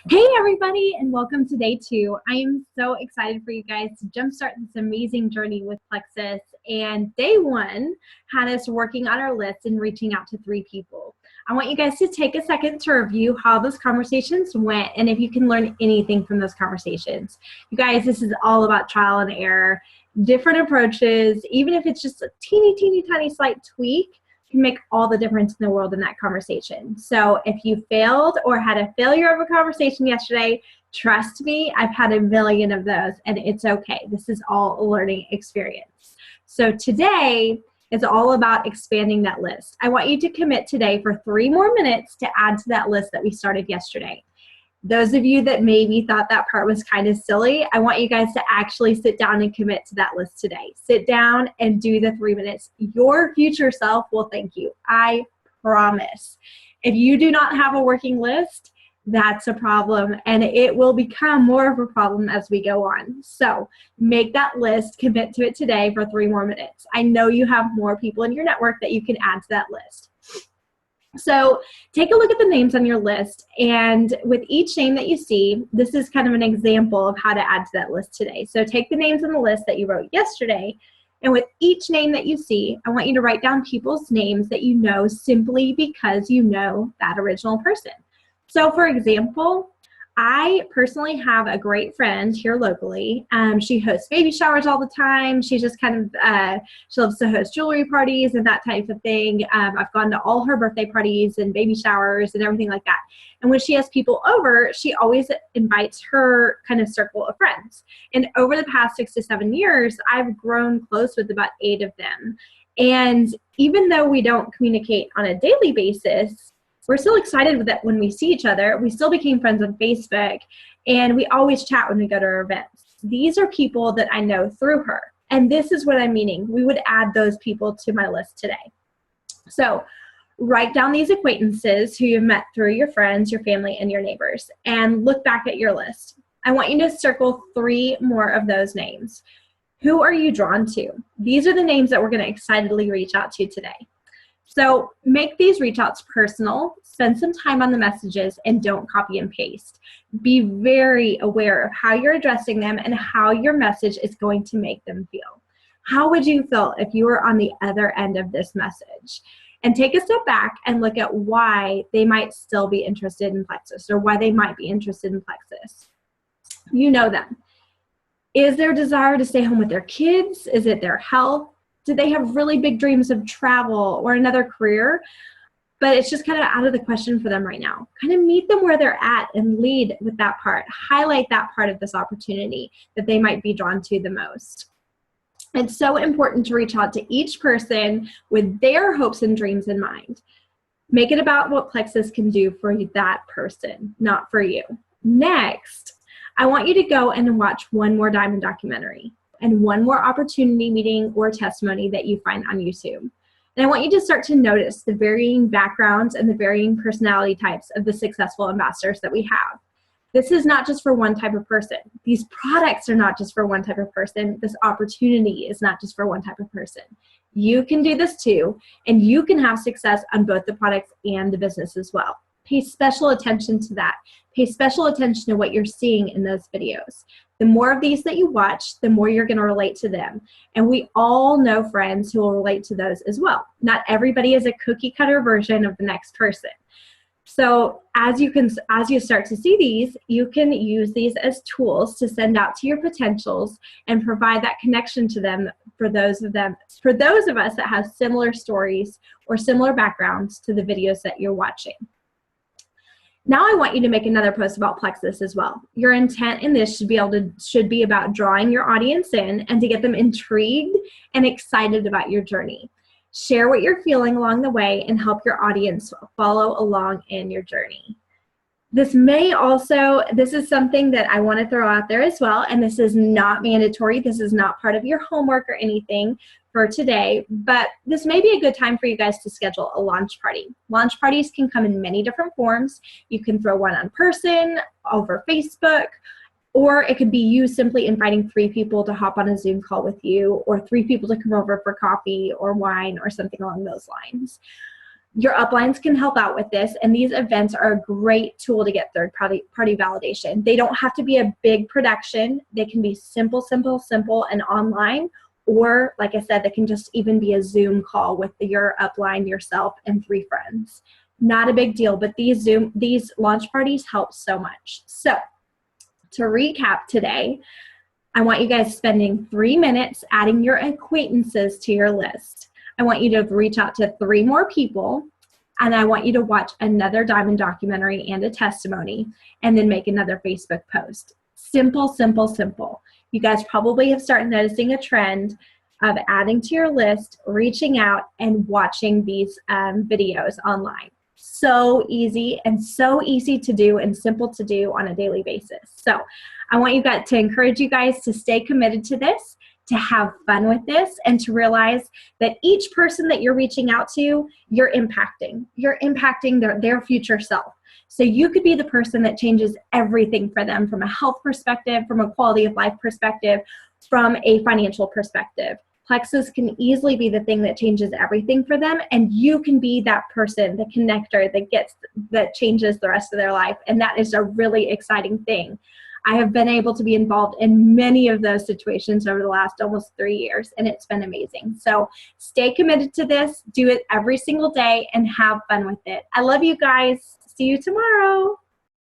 Hey everybody, and welcome to day 2. I am so excited for you guys to jumpstart this amazing journey with Plexus. And day 1 had us working on our list and reaching out to 3 people. I want you guys to take a second to review how those conversations went and if you can learn anything from those conversations. You guys, this is all about trial and error, different approaches, even if it's just a teeny tiny slight tweak, can make all the difference in the world in that conversation. So if you failed or had a failure of a conversation yesterday, trust me, I've had a million of those, and it's okay. This is all a learning experience. So today is all about expanding that list. I want you to commit today for 3 more minutes to add to that list that we started yesterday. Those of you that maybe thought that part was kind of silly, I want you guys to actually sit down and commit to that list today. Sit down and do the 3 minutes. Your future self will thank you. I promise. If you do not have a working list, that's a problem, and it will become more of a problem as we go on. So make that list, commit to it today for 3 more minutes. I know you have more people in your network that you can add to that list. So take a look at the names on your list, and with each name that you see, this is kind of an example of how to add to that list today. So take the names on the list that you wrote yesterday, and with each name that you see, I want you to write down people's names that you know simply because you know that original person. So for example, I personally have a great friend here locally. She hosts baby showers all the time. She just kind of, she loves to host jewelry parties and that type of thing. I've gone to all her birthday parties and baby showers and everything like that. And when she has people over, she always invites her kind of circle of friends. And over the past 6 to 7 years, I've grown close with about 8 of them. And even though we don't communicate on a daily basis, we're still excited with that when we see each other. We still became friends on Facebook, and we always chat when we go to our events. These are people that I know through her, and this is what I'm meaning. We would add those people to my list today. So write down these acquaintances who you've met through your friends, your family, and your neighbors, and look back at your list. I want you to circle 3 more of those names. Who are you drawn to? These are the names that we're going to excitedly reach out to today. So make these reach outs personal, spend some time on the messages, and don't copy and paste. Be very aware of how you're addressing them and how your message is going to make them feel. How would you feel if you were on the other end of this message? And take a step back and look at why they might still be interested in Plexus, or why they might be interested in Plexus. You know them. Is their desire to stay home with their kids? Is it their health? Do they have really big dreams of travel or another career? But it's just kind of out of the question for them right now. Kind of meet them where they're at and lead with that part. Highlight that part of this opportunity that they might be drawn to the most. It's so important to reach out to each person with their hopes and dreams in mind. Make it about what Plexus can do for that person, not for you. Next, I want you to go and watch one more Diamond documentary and one more opportunity meeting or testimony that you find on YouTube. And I want you to start to notice the varying backgrounds and the varying personality types of the successful ambassadors that we have. This is not just for one type of person. These products are not just for one type of person. This opportunity is not just for one type of person. You can do this too, and you can have success on both the products and the business as well. Pay special attention to that. Pay special attention to what you're seeing in those videos. The more of these that you watch, the more you're going to relate to them. And we all know friends who will relate to those as well. Not everybody is a cookie cutter version of the next person. So as you start to see these, you can use these as tools to send out to your potentials and provide that connection to them for those of us that have similar stories or similar backgrounds to the videos that you're watching. Now I want you to make another post about Plexus as well. Your intent in this should be about drawing your audience in and to get them intrigued and excited about your journey. Share what you're feeling along the way and help your audience follow along in your journey. This is something that I want to throw out there as well, and this is not mandatory. This is not part of your homework or anything for today, but this may be a good time for you guys to schedule a launch party. Launch parties can come in many different forms. You can throw one on person, over Facebook, or it could be you simply inviting 3 people to hop on a Zoom call with you, or 3 people to come over for coffee or wine or something along those lines. Your uplines can help out with this, and these events are a great tool to get third-party validation. They don't have to be a big production. They can be simple, and online, or like I said, they can just even be a Zoom call with your upline, yourself, and 3 friends. Not a big deal, but these launch parties help so much. So to recap today, I want you guys spending 3 minutes adding your acquaintances to your list. I want you to reach out to 3 more people, and I want you to watch another Diamond documentary and a testimony, and then make another Facebook post. Simple. You guys probably have started noticing a trend of adding to your list, reaching out, and watching these videos online. So easy to do and simple to do on a daily basis. So I want you guys to encourage you guys to stay committed to this, to have fun with this, and to realize that each person that you're reaching out to, you're impacting. You're impacting their future self. So you could be the person that changes everything for them from a health perspective, from a quality of life perspective, from a financial perspective. Plexus can easily be the thing that changes everything for them, and you can be that person, the connector that changes the rest of their life, and that is a really exciting thing. I have been able to be involved in many of those situations over the last almost 3 years, and it's been amazing. So stay committed to this, do it every single day, and have fun with it. I love you guys. See you tomorrow.